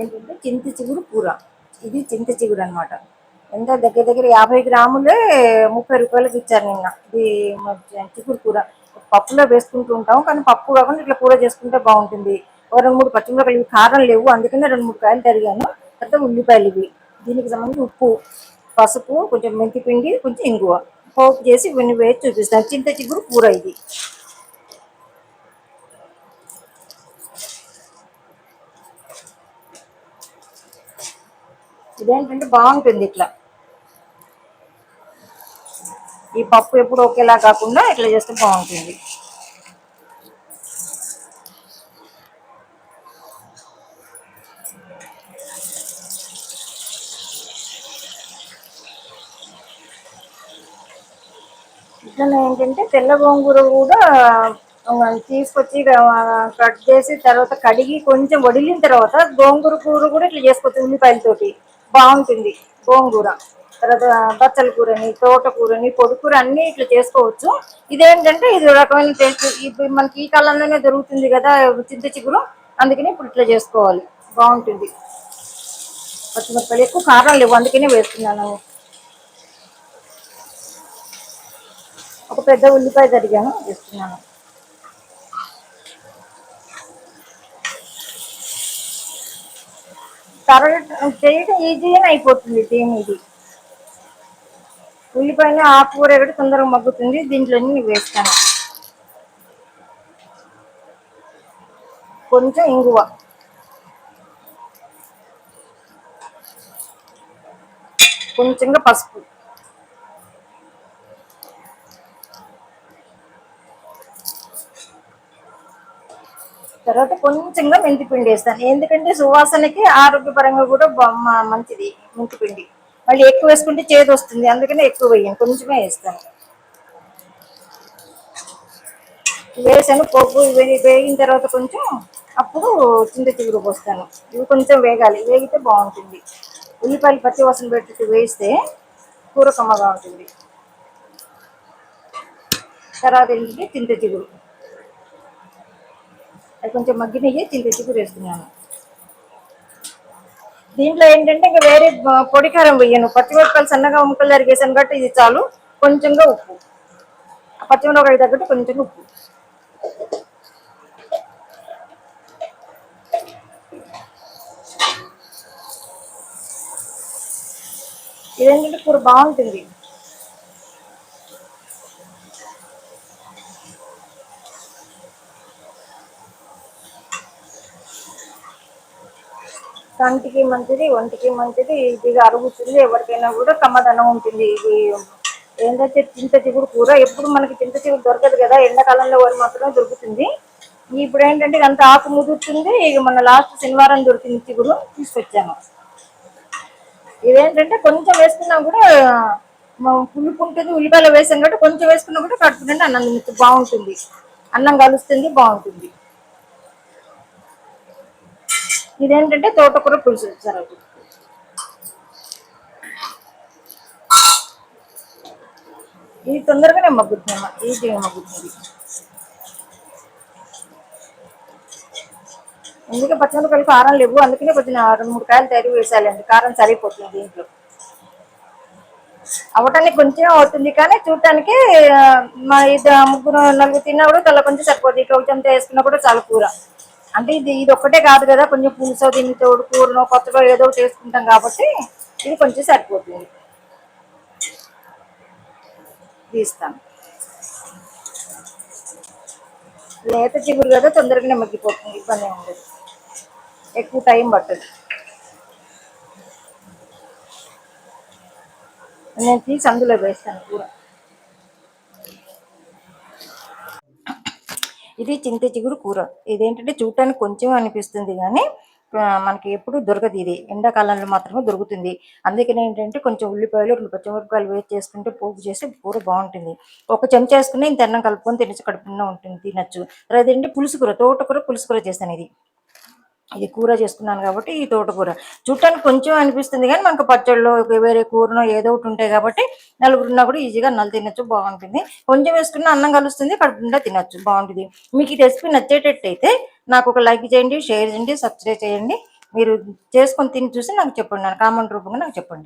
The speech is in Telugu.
ఏంటంటే చింత చిగురు కూర. ఇది చింత చిగురు అనమాట. ఎంత దగ్గర దగ్గర 50 గ్రాములే 30 రూపాయలకి ఇచ్చారు నిన్న. ఇది చిగురు కూర పప్పులో వేసుకుంటూ ఉంటాం, కానీ పప్పు కాకుండా ఇట్లా కూర చేసుకుంటే బాగుంటుంది. ఒక 2-3 పచ్చిమిరపకాయలు, ఇవి కారం లేవు అందుకనే 2-3 కాయలు తరిగాను. తర్వాత ఉల్లిపాయలు ఇవి, దీనికి సంబంధించి ఉప్పు, పసుపు, కొంచెం మెంతి పిండి, కొంచెం ఇంగువ పోపు చేసి ఇవన్నీ వేసి చూపిస్తాను. చింత చిగురు కూర ఇది. ఇదేంటంటే బాగుంటుంది ఇట్లా. ఈ పప్పు ఎప్పుడు ఒకేలా కాకుండా ఇట్లా చేస్తే బాగుంటుంది. ఇట్లా ఏంటంటే తెల్ల గోంగూర కూడా తీసుకొచ్చి కట్ చేసి తర్వాత కడిగి కొంచెం వడిలిన తర్వాత గోంగూర కూర కూడా ఇట్లా చేసుకోవచ్చు ఉల్లిపాయలతోటి. బాగుంటుంది గోంగూర. తర్వాత బచ్చల కూరని, తోటకూరని, పొడికూర అన్నీ ఇట్లా చేసుకోవచ్చు. ఇదేంటంటే ఇది రకమైన టేస్ట్. ఇప్పుడు మనకి ఈ కాలంలోనే దొరుకుతుంది కదా చింత చిగురు, అందుకని ఇప్పుడు ఇట్లా చేసుకోవాలి, బాగుంటుంది. పచ్చిమిరపకాయలు ఎక్కువ కారం లేవు అందుకనే వేస్తున్నాను. ఒక పెద్ద ఉల్లిపాయ తరిగాను వేస్తున్నాను. చేయడం ఈజీగానే అయిపోతుంది. ఇది ఉల్లిపాయలు ఆకుకూర కూడా తొందరగా మగ్గుతుంది. దీంట్లో వేస్తాను. కొంచెం ఇంగువ, కొంచెంగా పసుపు, తర్వాత కొంచెంగా మెంతిపిండి వేస్తాను. ఎందుకంటే సువాసనకి ఆరోగ్యపరంగా కూడా మంచిది మెంతిపిండి. మళ్ళీ ఎక్కువ వేసుకుంటే చేదు వస్తుంది, అందుకని ఎక్కువ వేయను, కొంచెమే వేస్తాను. వేసాను పోపు వేగిన తర్వాత కొంచెం అప్పుడు చింత చిగురు పోస్తాను. ఇవి కొంచెం వేగాలి, వేగితే బాగుంటుంది. ఉల్లిపాయలు పచ్చి వాసన పెట్టి వేస్తే కూర కమ్మగా ఉంటుంది. తర్వాత ఏంటంటే చింత చిగురు, అది కొంచెం మగ్గినయ్యి చింత చిగురు వేస్తున్నాను. దీంట్లో ఏంటంటే ఇంకా వేరే పొడి కారం వేయను. పచ్చిమిరపకాయలు సన్నగా ముక్కలు తరిగేసాను కాబట్టి ఇది చాలు. కొంచెంగా ఉప్పు, పచ్చిమిరపకాయ తగ్గట్టు కొంచెం ఉప్పు. ఇదేంటంటే కూర బాగుంటుంది. కంటికి మంచిది, ఒంటికి మంచిది, ఇదిగా అరుగుతుంది. ఎవరికైనా కూడా కమ్మదనం ఉంటుంది. ఇది ఏంటంటే చింత చిగురు కూర ఎప్పుడు మనకి చింత చిగురు దొరకదు కదా, ఎండాకాలంలో వరి మాత్రమే దొరుకుతుంది. ఇప్పుడు ఏంటంటే అంత ఆకు ముదురుతుంది. ఇక మన లాస్ట్ శనివారం దొరికింది చిగురు, తీసుకొచ్చాను. ఇదేంటంటే కొంచెం వేసుకున్నా కూడా పులుపు ఉంటుంది. ఉల్లిపాయలు వేసాం కాబట్టి కొంచెం వేసుకున్నా కూడా కడుపునండి అన్నం బాగుంటుంది, అన్నం కలుస్తుంది, బాగుంటుంది. ఇదేంటంటే తోటకూర పులుసు ఇచ్చారు. ఇది తొందరగానే మగ్గుతుంది, ఈజీగా మగ్గుతుంది. ఎందుకంటే పచ్చిమిరపకాయలు కారం లేవు, అందుకనే కొంచెం 2-3 కాయలు తరిగి వేసాలండి, కారం సరిపోతుంది. దీంట్లో అవటానికి కొంచెం అవుతుంది, కానీ చూడటానికి మా ఇది 3-4 తిన్నా కూడా తల కొంచెం సరిపోతుంది. కొంచెం వేసుకున్నా కూడా చాలా కూర. అంటే ఇది ఒక్కటే కాదు కదా, కొంచెం పులుసు దీన్ని తోడు కూరను కొత్తగా ఏదో ఒకటి వేసుకుంటాం కాబట్టి ఇది కొంచెం సరిపోతుంది. తీస్తాను. లేత చిగురు కదా తొందరగానే మగ్గిపోతుంది, ఇబ్బంది ఉండదు, ఎక్కువ టైం పట్టదు. నేను తీసి అందులో వేస్తాను కూర. ఇది చింత చిగురు కూర. ఇదేంటంటే చూడటానికి కొంచెం అనిపిస్తుంది, కానీ మనకి ఎప్పుడు దొరకదు. ఇది ఎండాకాలంలో మాత్రమే దొరుకుతుంది. అందుకని ఏంటంటే కొంచెం ఉల్లిపాయలు, 2 పచ్చిమిరపకాయలు వేసి చేసుకుంటే పోపు చేసి కూర బాగుంటుంది. ఒక చెంచా వేసుకుని ఇంత అన్నం కలుపుకొని తినచ్చు, కడుపున ఉంటుంది, తినచ్చు. తర్వాత ఏంటంటే పులుసు కూర, తోటకూర పులుసు కూర చేస్తాను. ఇది కూర చేసుకున్నాను కాబట్టి ఈ తోటకూర చూడటానికి కొంచెం అనిపిస్తుంది, కానీ మనకు పచ్చళ్ళు వేరే కూరనో ఏదో ఒకటి ఉంటాయి కాబట్టి నలుగురున్నా కూడా ఈజీగా అన్నాలు తినచ్చు, బాగుంటుంది. కొంచెం వేసుకున్న అన్నం కలుస్తుంది, కడుపుకుండా తినచ్చు, బాగుంటుంది. మీకు ఈ రెసిపీ నచ్చేటట్టయితే నాకు ఒక లైక్ చేయండి, షేర్ చేయండి, సబ్స్క్రైబ్ చేయండి. మీరు చేసుకొని తిని చూసి నాకు చెప్పండి. కామెంట్ రూపంగా నాకు చెప్పండి.